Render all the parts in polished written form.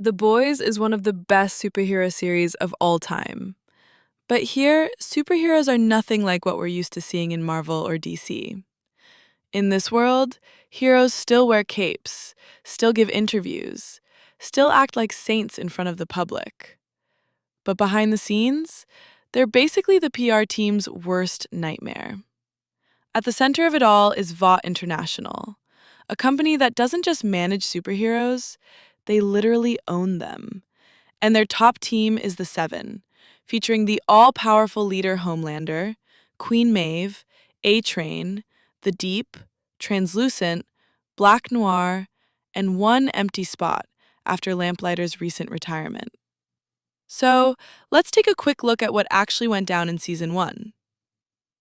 The Boys is one of the best superhero series of all time. But here, superheroes are nothing like what we're used to seeing in Marvel or DC. In this world, heroes still wear capes, still give interviews, still act like saints in front of the public. But behind the scenes, they're basically the PR team's worst nightmare. At the center of it all is Vought International, a company that doesn't just manage superheroes, they literally own them. And their top team is the Seven, featuring the all-powerful leader Homelander, Queen Maeve, A-Train, The Deep, Translucent, Black Noir, and one empty spot after Lamplighter's recent retirement. So, let's take a quick look at what actually went down in Season 1.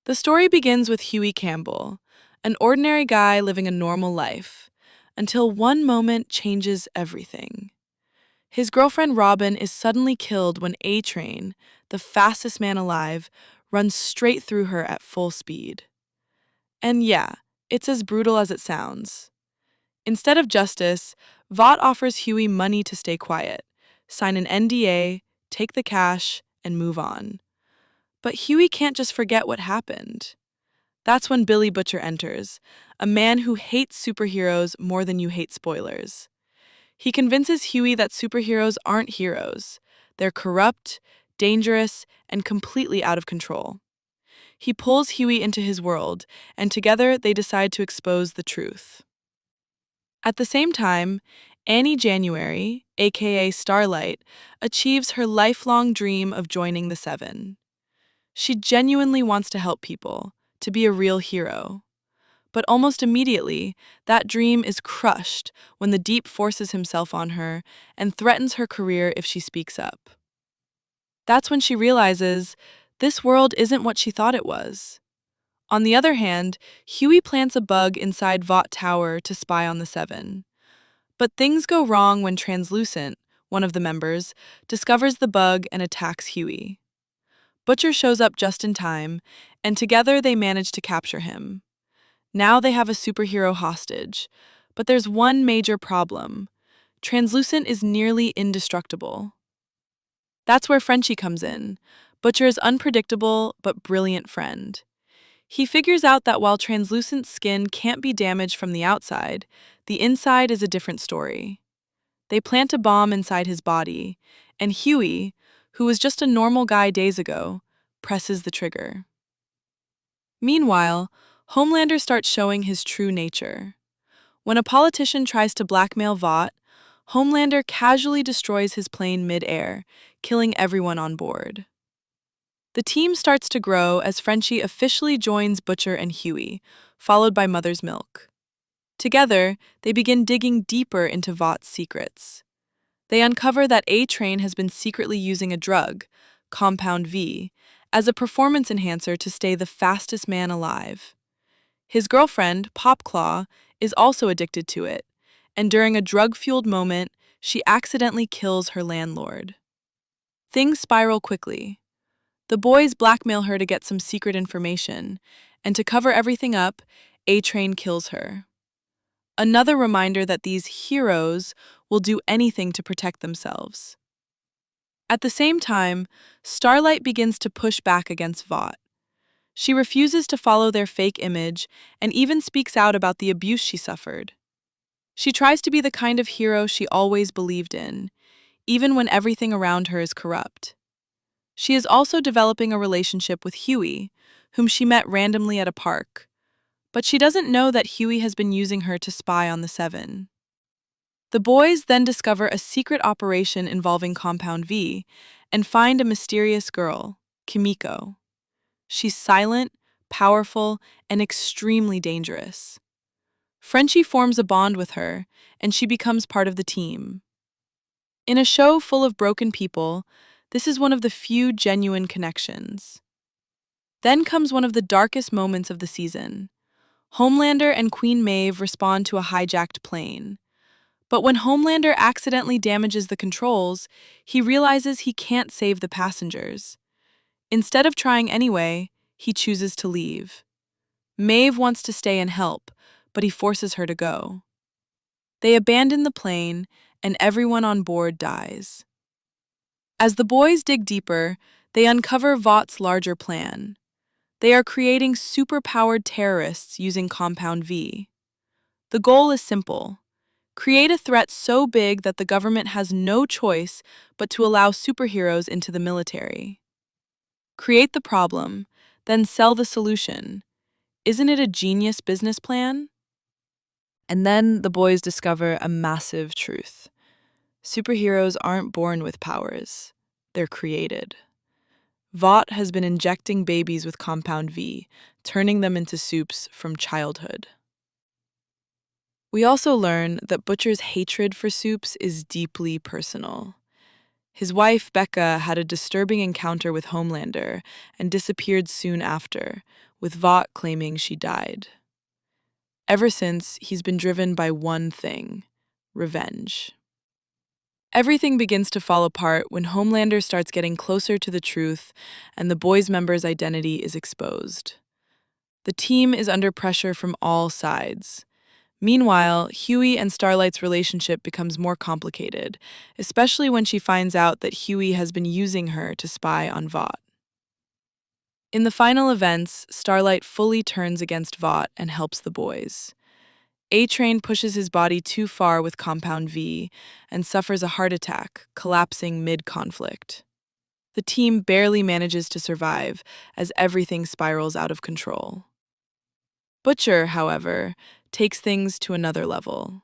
The story begins with Huey Campbell, an ordinary guy living a normal life, until one moment changes everything. His girlfriend Robin is suddenly killed when A-Train, the fastest man alive, runs straight through her at full speed. And yeah, it's as brutal as it sounds. Instead of justice, Vought offers Huey money to stay quiet, sign an NDA, take the cash, and move on. But Huey can't just forget what happened. That's when Billy Butcher enters, a man who hates superheroes more than you hate spoilers. He convinces Huey that superheroes aren't heroes. They're corrupt, dangerous, and completely out of control. He pulls Huey into his world, and together they decide to expose the truth. At the same time, Annie January, aka Starlight, achieves her lifelong dream of joining the Seven. She genuinely wants to help people, to be a real hero. But almost immediately, that dream is crushed when the Deep forces himself on her and threatens her career if she speaks up. That's when she realizes this world isn't what she thought it was. On the other hand, Huey plants a bug inside Vought Tower to spy on the Seven. But things go wrong when Translucent, one of the members, discovers the bug and attacks Huey. Butcher shows up just in time, and together they manage to capture him. Now they have a superhero hostage, but there's one major problem. Translucent is nearly indestructible. That's where Frenchie comes in, Butcher's unpredictable but brilliant friend. He figures out that while Translucent's skin can't be damaged from the outside, the inside is a different story. They plant a bomb inside his body, and Huey, who was just a normal guy days ago, presses the trigger. Meanwhile, Homelander starts showing his true nature. When a politician tries to blackmail Vought, Homelander casually destroys his plane mid-air, killing everyone on board. The team starts to grow as Frenchie officially joins Butcher and Huey, followed by Mother's Milk. Together, they begin digging deeper into Vought's secrets. They uncover that A-Train has been secretly using a drug, Compound V, as a performance enhancer to stay the fastest man alive. His girlfriend, Popclaw, is also addicted to it, and during a drug-fueled moment, she accidentally kills her landlord. Things spiral quickly. The boys blackmail her to get some secret information, and to cover everything up, A-Train kills her. Another reminder that these heroes will do anything to protect themselves. At the same time, Starlight begins to push back against Vought. She refuses to follow their fake image and even speaks out about the abuse she suffered. She tries to be the kind of hero she always believed in, even when everything around her is corrupt. She is also developing a relationship with Huey, whom she met randomly at a park. But she doesn't know that Huey has been using her to spy on the Seven. The boys then discover a secret operation involving Compound V and find a mysterious girl, Kimiko. She's silent, powerful, and extremely dangerous. Frenchie forms a bond with her, and she becomes part of the team. In a show full of broken people, this is one of the few genuine connections. Then comes one of the darkest moments of the season. Homelander and Queen Maeve respond to a hijacked plane. But when Homelander accidentally damages the controls, he realizes he can't save the passengers. Instead of trying anyway, he chooses to leave. Maeve wants to stay and help, but he forces her to go. They abandon the plane, and everyone on board dies. As the boys dig deeper, they uncover Vought's larger plan. They are creating superpowered terrorists using Compound V. The goal is simple: create a threat so big that the government has no choice but to allow superheroes into the military. Create the problem, then sell the solution. Isn't it a genius business plan? And then the boys discover a massive truth. Superheroes aren't born with powers, they're created. Vought has been injecting babies with Compound V, turning them into soups from childhood. We also learn that Butcher's hatred for soups is deeply personal. His wife, Becca, had a disturbing encounter with Homelander and disappeared soon after, with Vought claiming she died. Ever since, he's been driven by one thing: revenge. Everything begins to fall apart when Homelander starts getting closer to the truth and the boys' member's identity is exposed. The team is under pressure from all sides. Meanwhile, Huey and Starlight's relationship becomes more complicated, especially when she finds out that Huey has been using her to spy on Vought. In the final events, Starlight fully turns against Vought and helps the boys. A-Train pushes his body too far with Compound V and suffers a heart attack, collapsing mid-conflict. The team barely manages to survive as everything spirals out of control. Butcher, however, takes things to another level.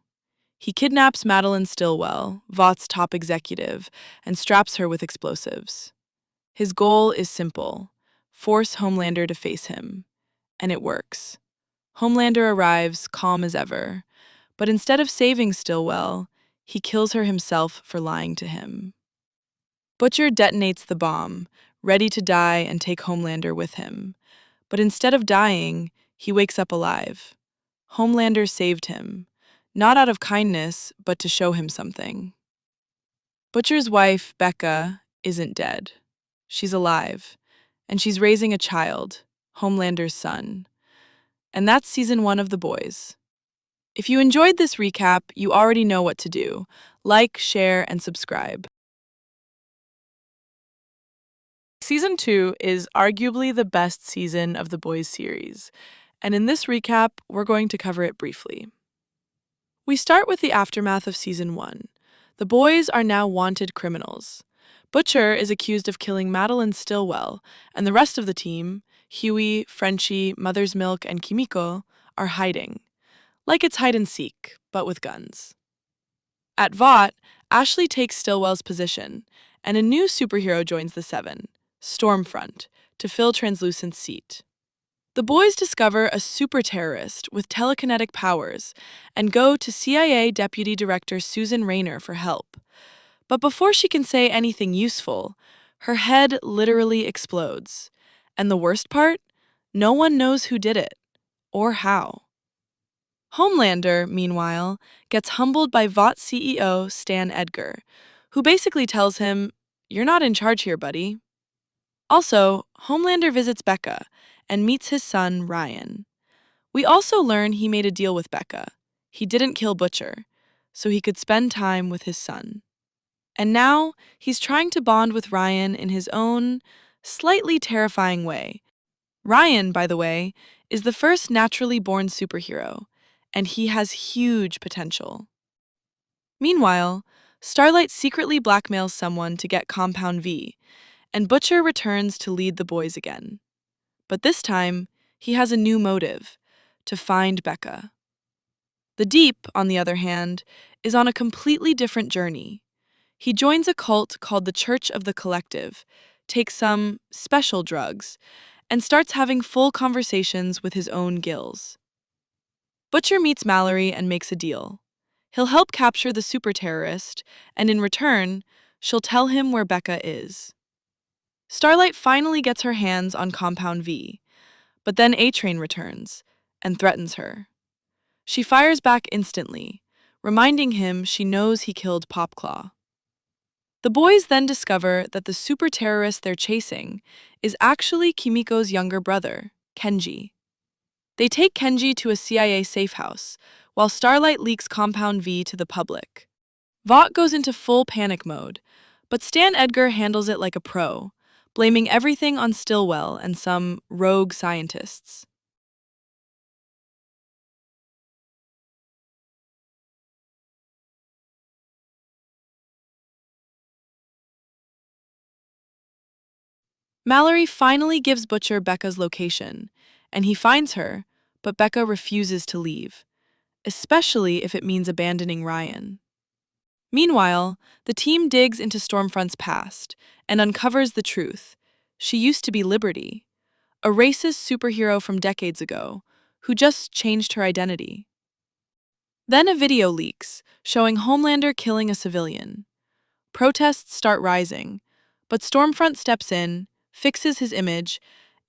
He kidnaps Madeline Stillwell, Vought's top executive, and straps her with explosives. His goal is simple: force Homelander to face him. And it works. Homelander arrives, calm as ever, but instead of saving Stillwell, he kills her himself for lying to him. Butcher detonates the bomb, ready to die and take Homelander with him. But instead of dying, he wakes up alive. Homelander saved him, not out of kindness, but to show him something. Butcher's wife, Becca, isn't dead. She's alive, and she's raising a child, Homelander's son. And that's season 1 of The Boys. If you enjoyed this recap, you already know what to do. Like, share, and subscribe. Season 2 is arguably the best season of The Boys series, and in this recap, we're going to cover it briefly. We start with the aftermath of Season 1. The boys are now wanted criminals. Butcher is accused of killing Madeline Stillwell, and the rest of the team, Huey, Frenchie, Mother's Milk, and Kimiko, are hiding. Like it's hide and seek, but with guns. At Vought, Ashley takes Stillwell's position, and a new superhero joins the Seven, Stormfront, to fill Translucent's seat. The boys discover a super terrorist with telekinetic powers and go to CIA Deputy Director Susan Rayner for help. But before she can say anything useful, her head literally explodes. And the worst part? No one knows who did it, or how. Homelander, meanwhile, gets humbled by Vought CEO Stan Edgar, who basically tells him, "You're not in charge here, buddy." Also, Homelander visits Becca and meets his son, Ryan. We also learn he made a deal with Becca. He didn't kill Butcher, so he could spend time with his son. And now, he's trying to bond with Ryan in his own, slightly terrifying way. Ryan, by the way, is the first naturally born superhero, and he has huge potential. Meanwhile, Starlight secretly blackmails someone to get Compound V, and Butcher returns to lead the boys again. But this time, he has a new motive: to find Becca. The Deep, on the other hand, is on a completely different journey. He joins a cult called the Church of the Collective, takes some special drugs, and starts having full conversations with his own gills. Butcher meets Mallory and makes a deal. He'll help capture the super terrorist, and in return, she'll tell him where Becca is. Starlight finally gets her hands on Compound V, but then A-Train returns and threatens her. She fires back instantly, reminding him she knows he killed Popclaw. The boys then discover that the super terrorist they're chasing is actually Kimiko's younger brother, Kenji. They take Kenji to a CIA safe house, while Starlight leaks Compound V to the public. Vought goes into full panic mode, but Stan Edgar handles it like a pro, blaming everything on Stillwell and some rogue scientists. Mallory finally gives Butcher Becca's location, and he finds her, but Becca refuses to leave, especially if it means abandoning Ryan. Meanwhile, the team digs into Stormfront's past and uncovers the truth. She used to be Liberty, a racist superhero from decades ago, who just changed her identity. Then a video leaks, showing Homelander killing a civilian. Protests start rising, but Stormfront steps in, fixes his image,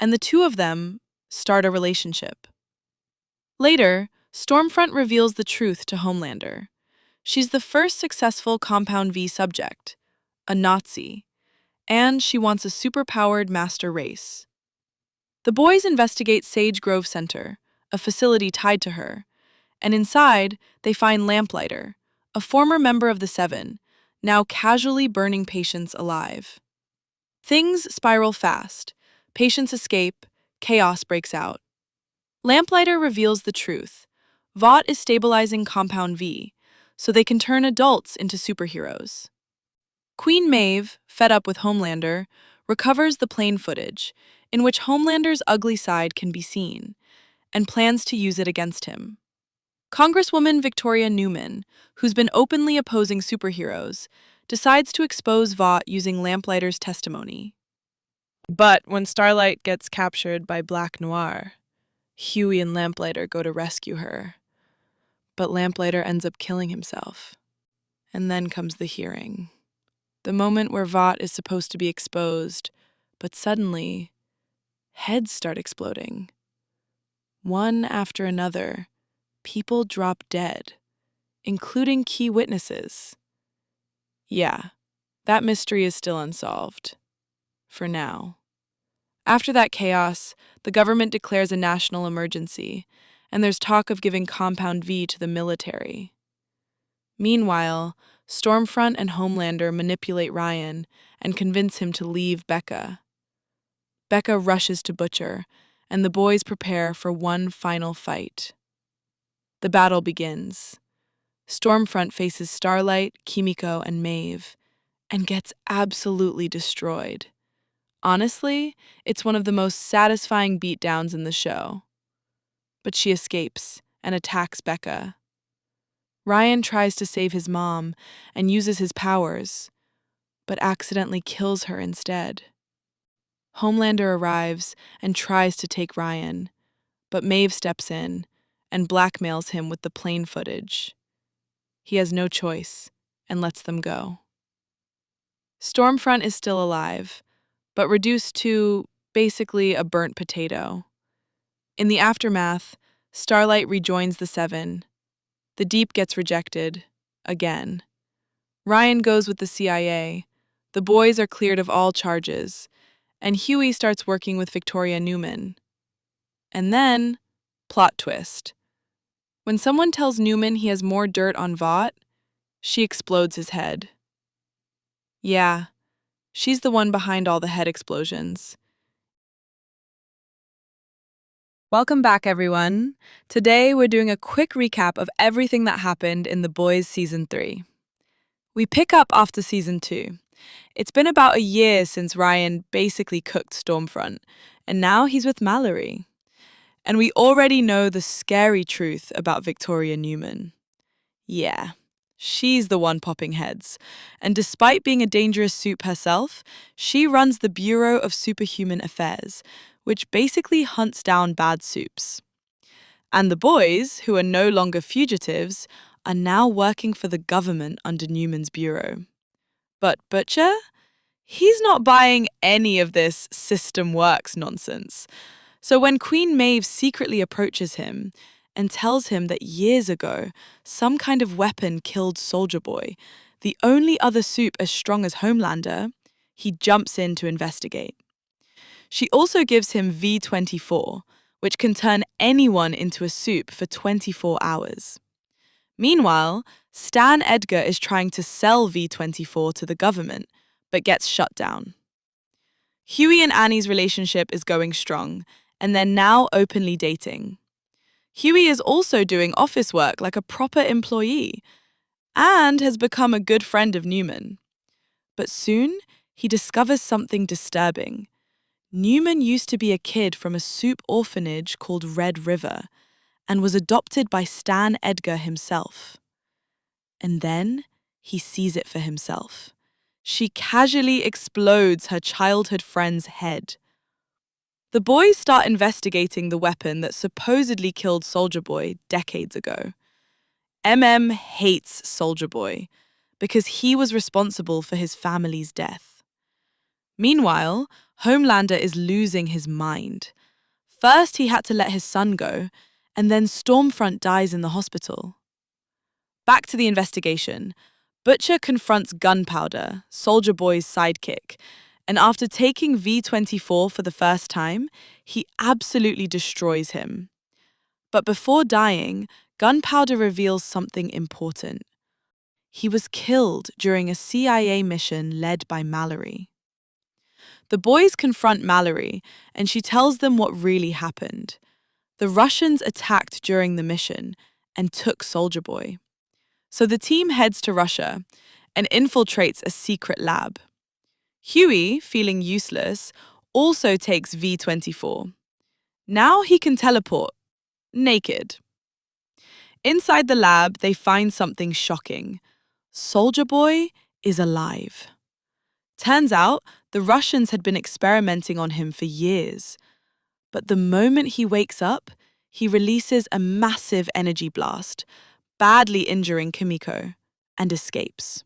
and the two of them start a relationship. Later, Stormfront reveals the truth to Homelander. She's the first successful Compound V subject, a Nazi, and she wants a superpowered master race. The boys investigate Sage Grove Center, a facility tied to her, and inside, they find Lamplighter, a former member of the Seven, now casually burning patients alive. Things spiral fast. Patients escape, chaos breaks out. Lamplighter reveals the truth. Vought is stabilizing Compound V, so they can turn adults into superheroes. Queen Maeve, fed up with Homelander, recovers the plane footage, in which Homelander's ugly side can be seen, and plans to use it against him. Congresswoman Victoria Newman, who's been openly opposing superheroes, decides to expose Vought using Lamplighter's testimony. But when Starlight gets captured by Black Noir, Huey and Lamplighter go to rescue her. But Lamplighter ends up killing himself. And then comes the hearing. The moment where Vought is supposed to be exposed, but suddenly, heads start exploding. One after another, people drop dead, including key witnesses. Yeah, that mystery is still unsolved. For now. After that chaos, the government declares a national emergency, and there's talk of giving Compound V to the military. Meanwhile, Stormfront and Homelander manipulate Ryan and convince him to leave Becca. Becca rushes to Butcher, and the boys prepare for one final fight. The battle begins. Stormfront faces Starlight, Kimiko, and Maeve, and gets absolutely destroyed. Honestly, it's one of the most satisfying beatdowns in the show. But she escapes and attacks Becca. Ryan tries to save his mom and uses his powers, but accidentally kills her instead. Homelander arrives and tries to take Ryan, but Maeve steps in and blackmails him with the plane footage. He has no choice and lets them go. Stormfront is still alive, but reduced to basically a burnt potato. In the aftermath, Starlight rejoins the Seven. The Deep gets rejected, again. Ryan goes with the CIA. The boys are cleared of all charges, and Huey starts working with Victoria Newman. And then, plot twist. When someone tells Newman he has more dirt on Vought, she explodes his head. Yeah, she's the one behind all the head explosions. Welcome back, everyone. Today, we're doing a quick recap of everything that happened in The Boys Season 3. We pick up after Season 2. It's been about a year since Ryan basically cooked Stormfront, and now he's with Mallory. And we already know the scary truth about Victoria Newman. Yeah, she's the one popping heads. And despite being a dangerous soup herself, she runs the Bureau of Superhuman Affairs, which basically hunts down bad soups. And the boys, who are no longer fugitives, are now working for the government under Newman's bureau. But Butcher? He's not buying any of this system works nonsense. So when Queen Maeve secretly approaches him and tells him that years ago, some kind of weapon killed Soldier Boy, the only other soup as strong as Homelander, he jumps in to investigate. She also gives him V24, which can turn anyone into a soup for 24 hours. Meanwhile, Stan Edgar is trying to sell V24 to the government, but gets shut down. Huey and Annie's relationship is going strong, and they're now openly dating. Huey is also doing office work like a proper employee and has become a good friend of Newman. But soon, he discovers something disturbing. Newman used to be a kid from a soup orphanage called Red River and was adopted by Stan Edgar himself. And then he sees it for himself. She casually explodes her childhood friend's head. The boys start investigating the weapon that supposedly killed Soldier Boy decades ago. Hates Soldier Boy because he was responsible for his family's death. Meanwhile, Homelander is losing his mind. First, he had to let his son go, and then Stormfront dies in the hospital. Back to the investigation. Butcher confronts Gunpowder, Soldier Boy's sidekick, and after taking V24 for the first time, he absolutely destroys him. But before dying, Gunpowder reveals something important. He was killed during a CIA mission led by Mallory. The boys confront Mallory, and she tells them what really happened. The Russians attacked during the mission and took Soldier Boy. So the team heads to Russia and infiltrates a secret lab. Huey, feeling useless, also takes V24. Now he can teleport, naked. Inside the lab, they find something shocking. Soldier Boy is alive. Turns out, the Russians had been experimenting on him for years. But the moment he wakes up, he releases a massive energy blast, badly injuring Kimiko, and escapes.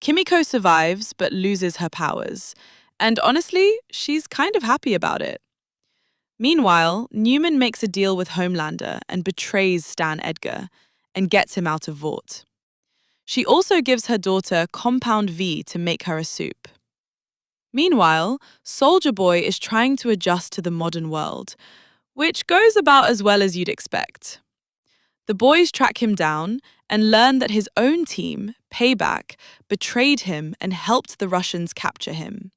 Kimiko survives but loses her powers, and honestly, she's kind of happy about it. Meanwhile, Newman makes a deal with Homelander and betrays Stan Edgar and gets him out of Vought. She also gives her daughter Compound V to make her a soup. Meanwhile, Soldier Boy is trying to adjust to the modern world, which goes about as well as you'd expect. The boys track him down and learn that his own team, Payback, betrayed him and helped the Russians capture him.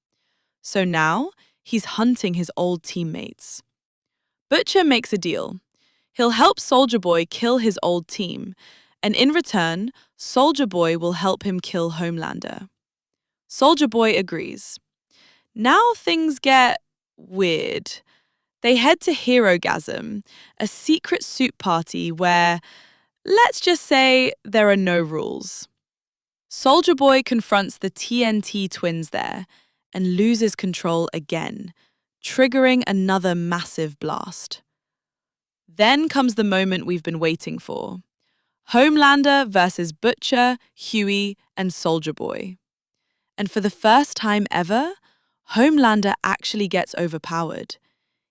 So now, he's hunting his old teammates. Butcher makes a deal. He'll help Soldier Boy kill his old team, and in return, Soldier Boy will help him kill Homelander. Soldier Boy agrees. Now things get weird. They head to Herogasm, a secret soup party where, let's just say, there are no rules. Soldier Boy confronts the TNT twins there and loses control again, triggering another massive blast. Then comes the moment we've been waiting for. Homelander versus Butcher, Huey, and Soldier Boy. And for the first time ever, Homelander actually gets overpowered.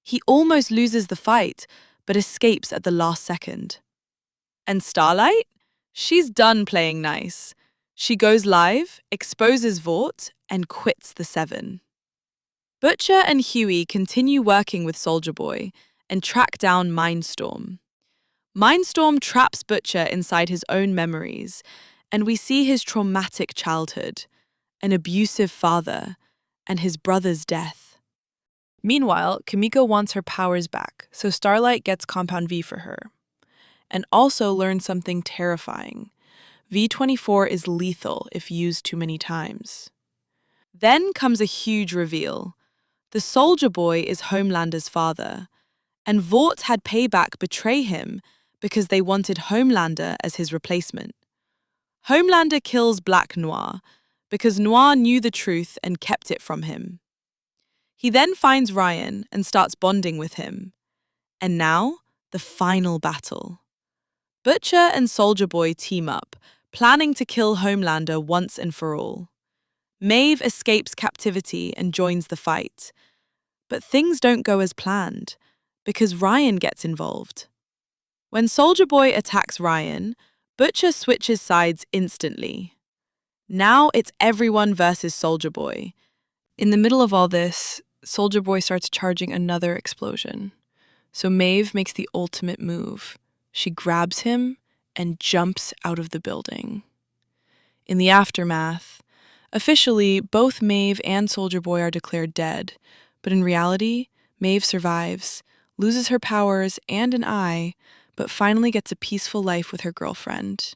He almost loses the fight, but escapes at the last second. And Starlight? She's done playing nice. She goes live, exposes Vought, and quits the Seven. Butcher and Huey continue working with Soldier Boy and track down Mindstorm. Mindstorm traps Butcher inside his own memories, and we see his traumatic childhood, an abusive father, and his brother's death. Meanwhile, Kimiko wants her powers back, so Starlight gets Compound V for her. And also learns something terrifying. V24 is lethal if used too many times. Then comes a huge reveal. The Soldier Boy is Homelander's father, and Vought had Payback betray him because they wanted Homelander as his replacement. Homelander kills Black Noir because Noir knew the truth and kept it from him. He then finds Ryan and starts bonding with him. And now, the final battle. Butcher and Soldier Boy team up, planning to kill Homelander once and for all. Maeve escapes captivity and joins the fight. But things don't go as planned, because Ryan gets involved. When Soldier Boy attacks Ryan, Butcher switches sides instantly. Now it's everyone versus Soldier Boy. In the middle of all this, Soldier Boy starts charging another explosion. So Maeve makes the ultimate move. She grabs him and jumps out of the building. In the aftermath, officially, both Maeve and Soldier Boy are declared dead, but in reality, Maeve survives, loses her powers and an eye, but finally gets a peaceful life with her girlfriend.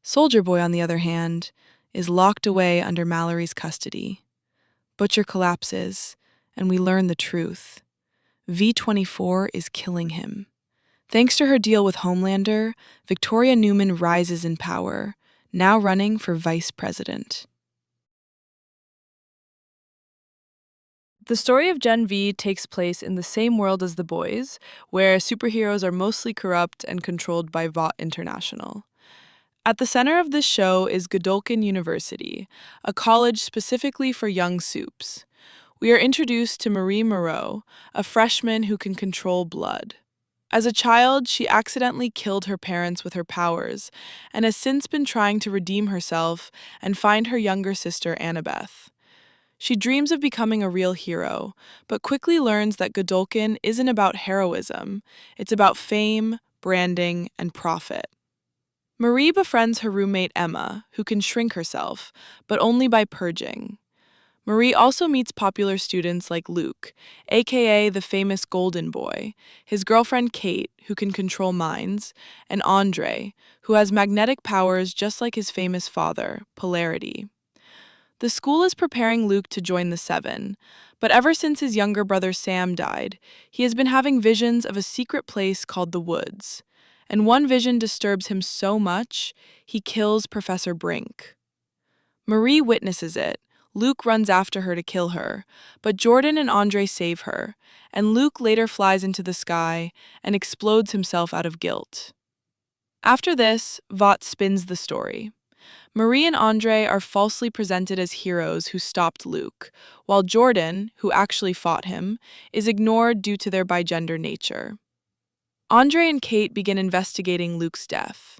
Soldier Boy, on the other hand, is locked away under Mallory's custody. Butcher collapses, and we learn the truth. V-24 is killing him. Thanks to her deal with Homelander, Victoria Newman rises in power, now running for vice president. The story of Gen V takes place in the same world as The Boys, where superheroes are mostly corrupt and controlled by Vought International. At the center of this show is Godolkin University, a college specifically for young supes. We are introduced to Marie Moreau, a freshman who can control blood. As a child, she accidentally killed her parents with her powers, and has since been trying to redeem herself and find her younger sister Annabeth. She dreams of becoming a real hero, but quickly learns that Godolkin isn't about heroism, it's about fame, branding, and profit. Marie befriends her roommate Emma, who can shrink herself, but only by purging. Marie also meets popular students like Luke, aka the famous Golden Boy, his girlfriend Kate, who can control minds, and Andre, who has magnetic powers just like his famous father, Polarity. The school is preparing Luke to join the Seven, but ever since his younger brother Sam died, he has been having visions of a secret place called the Woods. And one vision disturbs him so much, he kills Professor Brink. Marie witnesses it. Luke runs after her to kill her, but Jordan and Andre save her, and Luke later flies into the sky and explodes himself out of guilt. After this, Vought spins the story. Marie and Andre are falsely presented as heroes who stopped Luke, while Jordan, who actually fought him, is ignored due to their bigender nature. Andre and Kate begin investigating Luke's death.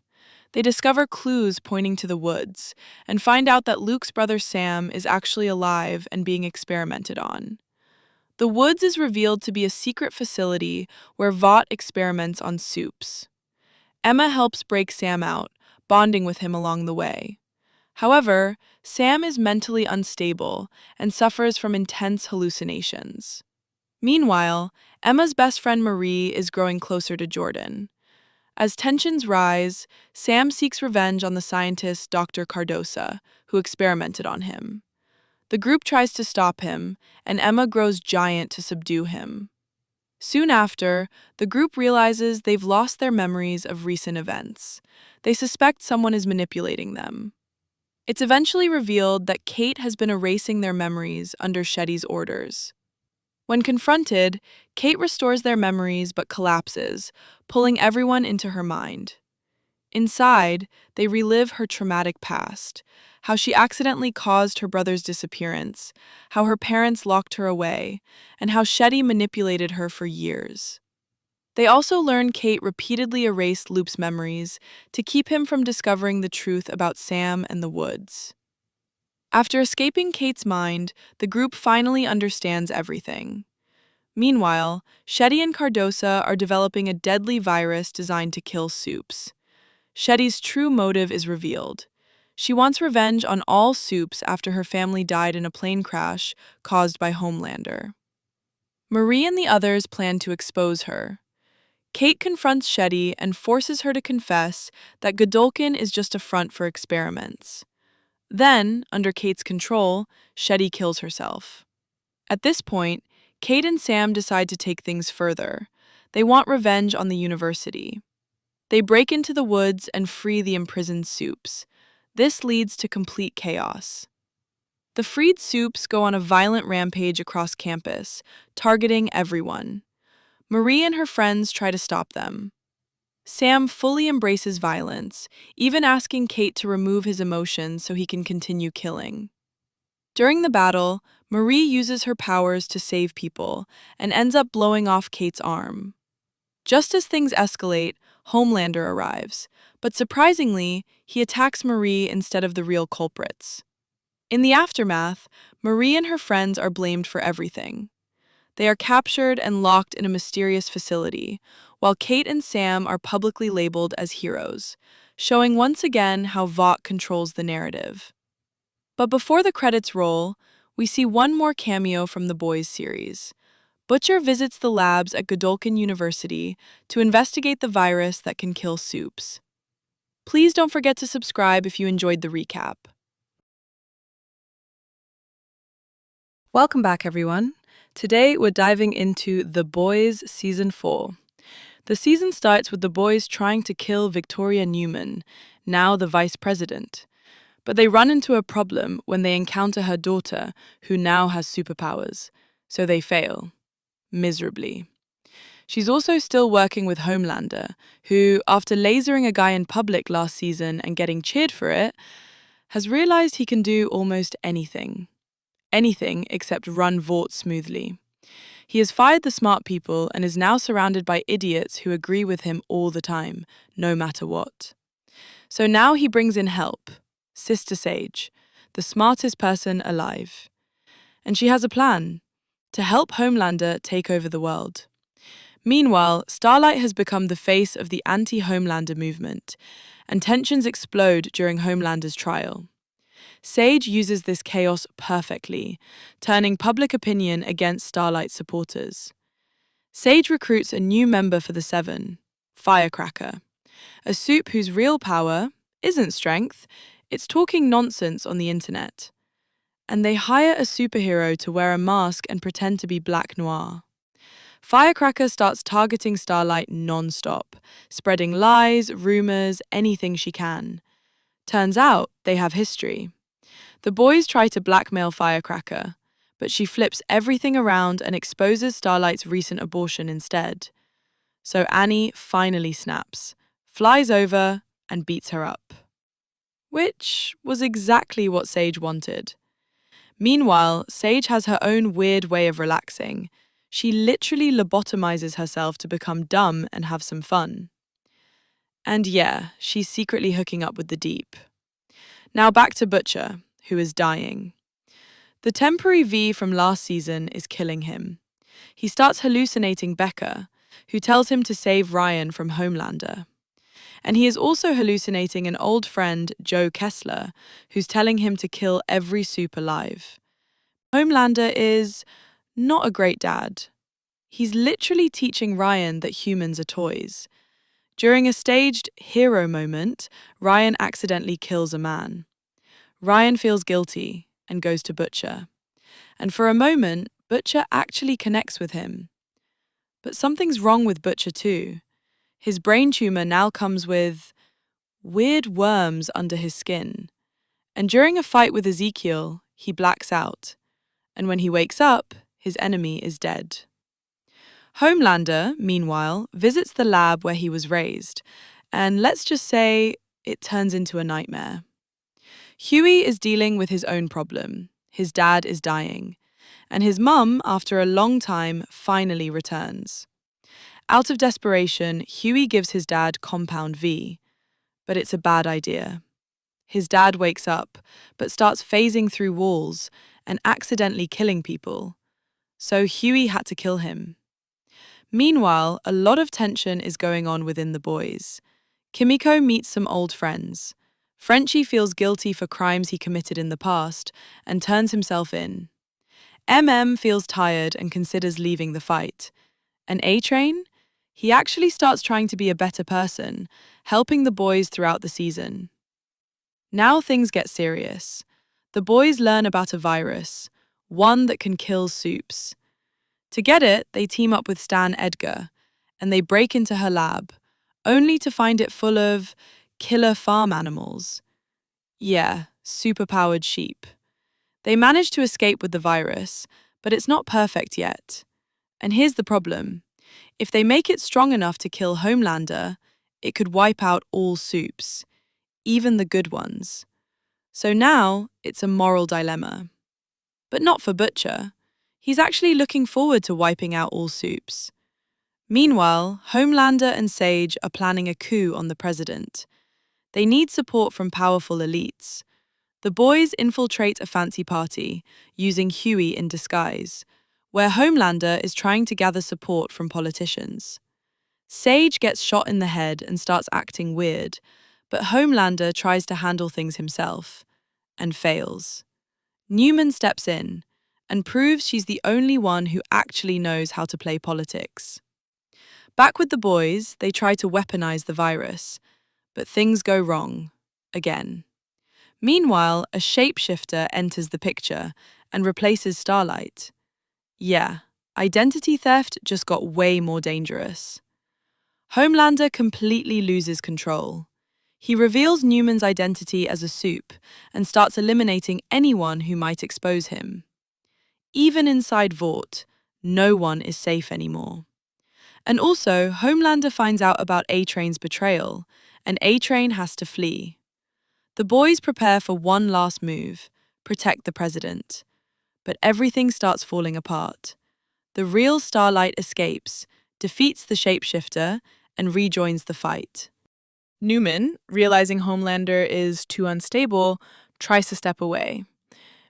They discover clues pointing to the woods, and find out that Luke's brother Sam is actually alive and being experimented on. The woods is revealed to be a secret facility where Vought experiments on supes. Emma helps break Sam out, bonding with him along the way. However, Sam is mentally unstable and suffers from intense hallucinations. Meanwhile, Emma's best friend Marie is growing closer to Jordan. As tensions rise, Sam seeks revenge on the scientist Dr. Cardosa, who experimented on him. The group tries to stop him, and Emma grows giant to subdue him. Soon after, the group realizes they've lost their memories of recent events. They suspect someone is manipulating them. It's eventually revealed that Kate has been erasing their memories under Shetty's orders. When confronted, Kate restores their memories but collapses, pulling everyone into her mind. Inside, they relive her traumatic past, how she accidentally caused her brother's disappearance, how her parents locked her away, and how Shetty manipulated her for years. They also learn Kate repeatedly erased Luke's memories to keep him from discovering the truth about Sam and the woods. After escaping Kate's mind, the group finally understands everything. Meanwhile, Shetty and Cardosa are developing a deadly virus designed to kill supes. Shetty's true motive is revealed. She wants revenge on all supes after her family died in a plane crash caused by Homelander. Marie and the others plan to expose her. Kate confronts Shetty and forces her to confess that Godolkin is just a front for experiments. Then, under Kate's control, Shetty kills herself. At this point, Kate and Sam decide to take things further. They want revenge on the university. They break into the woods and free the imprisoned supes. This leads to complete chaos. The freed supes go on a violent rampage across campus, targeting everyone. Marie and her friends try to stop them. Sam fully embraces violence, even asking Kate to remove his emotions so he can continue killing. During the battle, Marie uses her powers to save people and ends up blowing off Kate's arm. Just as things escalate, Homelander arrives, but surprisingly, he attacks Marie instead of the real culprits. In the aftermath, Marie and her friends are blamed for everything. They are captured and locked in a mysterious facility, while Kate and Sam are publicly labeled as heroes. showing once again how Vought controls the narrative. But before the credits roll, we see one more cameo from the Boys series. Butcher visits the labs at Godolkin University to investigate the virus that can kill soups. Please don't forget to subscribe if you enjoyed the recap. Welcome back, everyone. Today we're diving into The Boys Season 4. The season starts with the boys trying to kill Victoria Newman, now the vice president. But they run into a problem when they encounter her daughter, who now has superpowers. So they fail. Miserably. She's also still working with Homelander, who, after lasering a guy in public last season and getting cheered for it, has realized he can do almost anything. Anything except run Vought smoothly. He has fired the smart people and is now surrounded by idiots who agree with him all the time, no matter what. So now he brings in help, Sister Sage, the smartest person alive. And she has a plan, to help Homelander take over the world. Meanwhile, Starlight has become the face of the anti-Homelander movement, and tensions explode during Homelander's trial. Sage uses this chaos perfectly, turning public opinion against Starlight's supporters. Sage recruits a new member for the Seven, Firecracker, a soup whose real power isn't strength, it's talking nonsense on the internet. And they hire a superhero to wear a mask and pretend to be Black Noir. Firecracker starts targeting Starlight non-stop, spreading lies, rumors, anything she can. Turns out they have history. The boys try to blackmail Firecracker, but she flips everything around and exposes Starlight's recent abortion instead. So Annie finally snaps, flies over, and beats her up. Which was exactly what Sage wanted. Meanwhile, Sage has her own weird way of relaxing. She literally lobotomizes herself to become dumb and have some fun. And yeah, she's secretly hooking up with the Deep. Now back to Butcher, who is dying. The temporary V from last season is killing him. He starts hallucinating Becca, who tells him to save Ryan from Homelander. And he is also hallucinating an old friend, Joe Kessler, who's telling him to kill every soup alive. Homelander is not a great dad. He's literally teaching Ryan that humans are toys. During a staged hero moment, Ryan accidentally kills a man. Ryan feels guilty and goes to Butcher. And for a moment, Butcher actually connects with him. But something's wrong with Butcher too. His brain tumor now comes with weird worms under his skin. And during a fight with Ezekiel, he blacks out. And when he wakes up, his enemy is dead. Homelander, meanwhile, visits the lab where he was raised. And let's just say it turns into a nightmare. Huey is dealing with his own problem. His dad is dying. And his mum, after a long time, finally returns. Out of desperation, Huey gives his dad Compound V. But it's a bad idea. His dad wakes up, but starts phasing through walls and accidentally killing people. So Huey had to kill him. Meanwhile, a lot of tension is going on within the boys. Kimiko meets some old friends. Frenchie feels guilty for crimes he committed in the past and turns himself in. feels tired and considers leaving the fight. And A-Train? He actually starts trying to be a better person, helping the boys throughout the season. Now things get serious. The boys learn about a virus, one that can kill soups. To get it, they team up with Stan Edgar, and they break into her lab, only to find it full of killer farm animals. Yeah, superpowered sheep. They manage to escape with the virus, but it's not perfect yet. And here's the problem. If they make it strong enough to kill Homelander, it could wipe out all soups, even the good ones. So now, it's a moral dilemma. But not for Butcher. He's actually looking forward to wiping out all soups. Meanwhile, Homelander and Sage are planning a coup on the president. They need support from powerful elites. The boys infiltrate a fancy party, using Huey in disguise, where Homelander is trying to gather support from politicians. Sage gets shot in the head and starts acting weird, But Homelander tries to handle things himself and fails. Newman steps in and proves she's the only one who actually knows how to play politics. Back with the boys, they try to weaponize the virus, but things go wrong again. Meanwhile, a shapeshifter enters the picture and replaces Starlight. Yeah, identity theft just got way more dangerous. Homelander completely loses control. He reveals Newman's identity as a soup and starts eliminating anyone who might expose him. Even inside Vought, no one is safe anymore. And also, Homelander finds out about A-Train's betrayal, and A-Train has to flee. The boys prepare for one last move, protect the president. But everything starts falling apart. The real Starlight escapes, defeats the shapeshifter, and rejoins the fight. Newman, realizing Homelander is too unstable, tries to step away.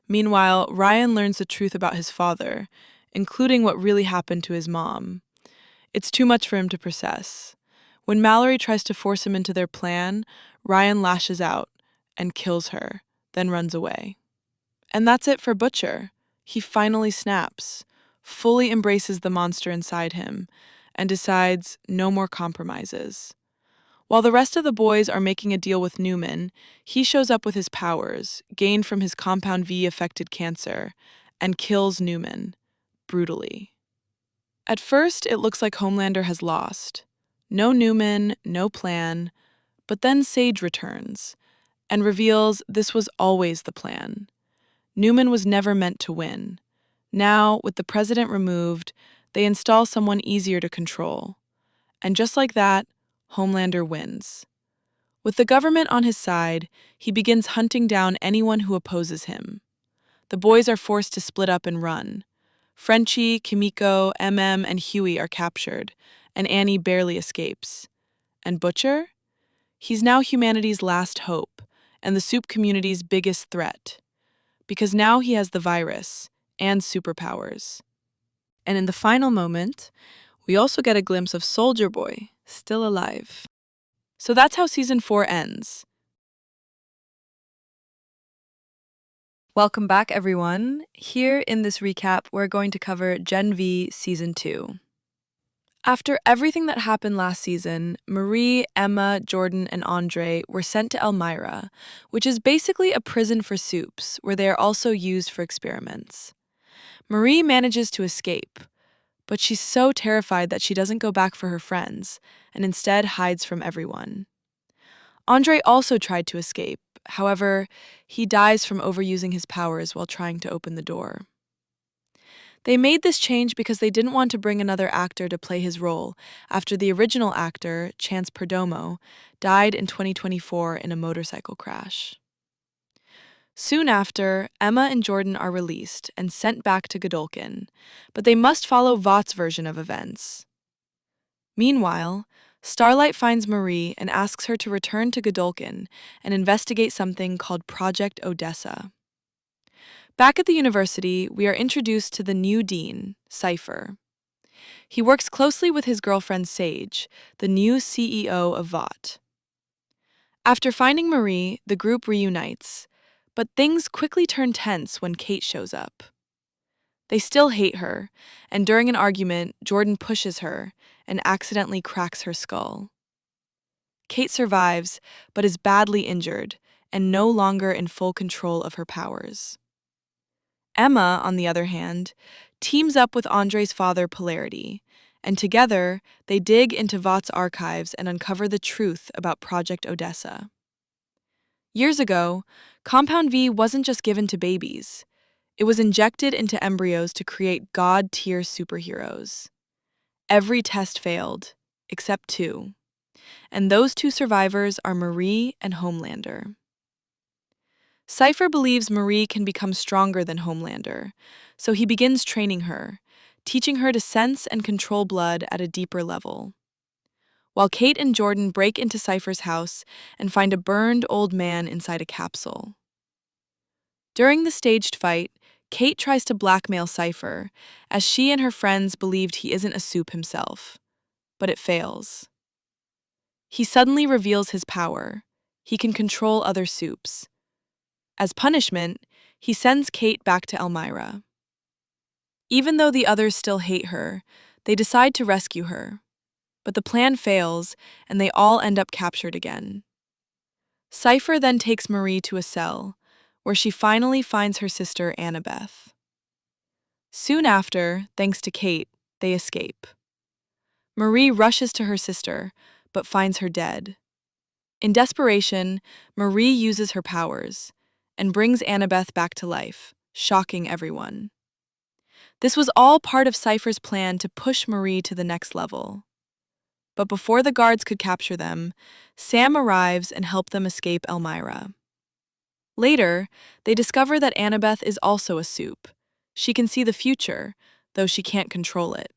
Meanwhile, Ryan learns the truth about his father, including what really happened to his mom. It's too much for him to process. When Mallory tries to force him into their plan, Ryan lashes out and kills her, then runs away. And that's it for Butcher. He finally snaps, fully embraces the monster inside him, and decides no more compromises. While the rest of the boys are making a deal with Newman, he shows up with his powers, gained from his Compound V-affected cancer, and kills Newman, brutally. At first, it looks like Homelander has lost. No Newman, no plan, but then Sage returns and reveals this was always the plan. Newman was never meant to win. Now, with the president removed, they install someone easier to control. And just like that, Homelander wins. With the government on his side, he begins hunting down anyone who opposes him. The boys are forced to split up and run. Frenchie, Kimiko, MM, and Huey are captured, and Annie barely escapes. And Butcher? He's now humanity's last hope, and the soup community's biggest threat. Because now he has the virus and superpowers. And in the final moment, we also get a glimpse of Soldier Boy, still alive. So that's how Season 4 ends. Welcome back, everyone. Here in this recap, we're going to cover Gen V Season 2. After everything that happened last season, Marie, Emma, Jordan, and Andre were sent to Elmira, which is basically a prison for soups, where they are also used for experiments. Marie manages to escape, but she's so terrified that she doesn't go back for her friends, and instead hides from everyone. Andre also tried to escape. However, he dies from overusing his powers while trying to open the door. They made this change because they didn't want to bring another actor to play his role after the original actor, Chance Perdomo, died in 2024 in a motorcycle crash. Soon after, Emma and Jordan are released and sent back to Godolkin, but they must follow Vought's version of events. Meanwhile, Starlight finds Marie and asks her to return to Godolkin and investigate something called Project Odessa. Back at the university, we are introduced to the new dean, Cypher. He works closely with his girlfriend Sage, the new CEO of Vought. After finding Marie, the group reunites, but things quickly turn tense when Kate shows up. They still hate her, and during an argument, Jordan pushes her and accidentally cracks her skull. Kate survives, but is badly injured and no longer in full control of her powers. Emma, on the other hand, teams up with Andre's father, Polarity, and together they dig into Vought's archives and uncover the truth about Project Odessa. Years ago, Compound V wasn't just given to babies. It was injected into embryos to create god-tier superheroes. Every test failed, except 2. And those 2 survivors are Marie and Homelander. Cypher believes Marie can become stronger than Homelander, so he begins training her, teaching her to sense and control blood at a deeper level. While Kate and Jordan break into Cypher's house and find a burned old man inside a capsule. During the staged fight, Kate tries to blackmail Cypher, as she and her friends believed he isn't a soup himself. But it fails. He suddenly reveals his power, he can control other soups. As punishment, he sends Kate back to Elmira. Even though the others still hate her, they decide to rescue her. But the plan fails, and they all end up captured again. Cypher then takes Marie to a cell, where she finally finds her sister Annabeth. Soon after, thanks to Kate, they escape. Marie rushes to her sister, but finds her dead. In desperation, Marie uses her powers and brings Annabeth back to life, shocking everyone. This was all part of Cypher's plan to push Marie to the next level. But before the guards could capture them, Sam arrives and helps them escape Elmira. Later, they discover that Annabeth is also a soup. She can see the future, though she can't control it.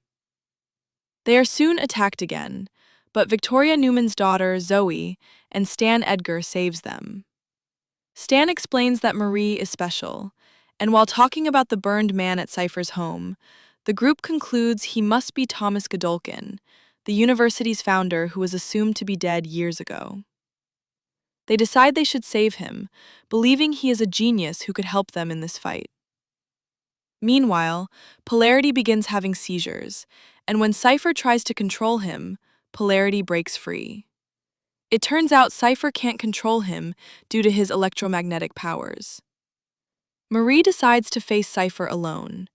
They are soon attacked again, but Victoria Newman's daughter, Zoe, and Stan Edgar saves them. Stan explains that Marie is special, and while talking about the burned man at Cypher's home, the group concludes he must be Thomas Godolkin, the university's founder who was assumed to be dead years ago. They decide they should save him, believing he is a genius who could help them in this fight. Meanwhile, Polarity begins having seizures, and when Cypher tries to control him, Polarity breaks free. It turns out Cypher can't control him due to his electromagnetic powers. Marie decides to face Cypher alone.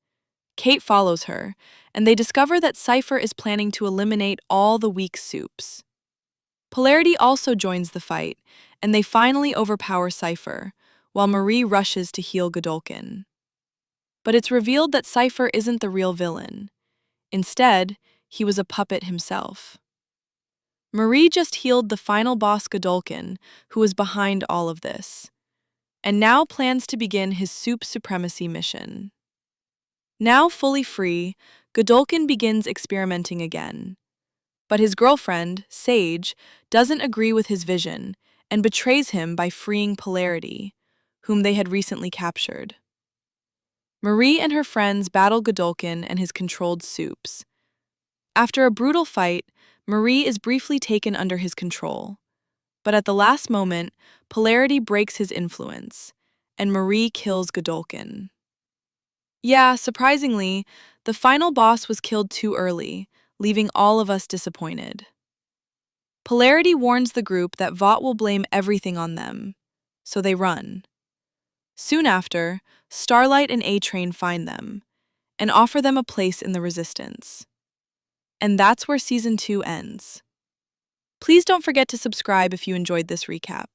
Kate follows her, and they discover that Cypher is planning to eliminate all the weak soups. Polarity also joins the fight, and they finally overpower Cypher, while Marie rushes to heal Godolkin. But it's revealed that Cypher isn't the real villain. Instead, he was a puppet himself. Marie just healed the final boss Godolkin, who was behind all of this, and now plans to begin his soup supremacy mission. Now fully free, Godolkin begins experimenting again. But his girlfriend, Sage, doesn't agree with his vision and betrays him by freeing Polarity, whom they had recently captured. Marie and her friends battle Godolkin and his controlled soups. After a brutal fight, Marie is briefly taken under his control. But at the last moment, Polarity breaks his influence, and Marie kills Godolkin. Yeah, surprisingly, the final boss was killed too early, leaving all of us disappointed. Polarity warns the group that Vought will blame everything on them, so they run. Soon after, Starlight and A-Train find them and offer them a place in the Resistance. And that's where Season 2 ends. Please don't forget to subscribe if you enjoyed this recap.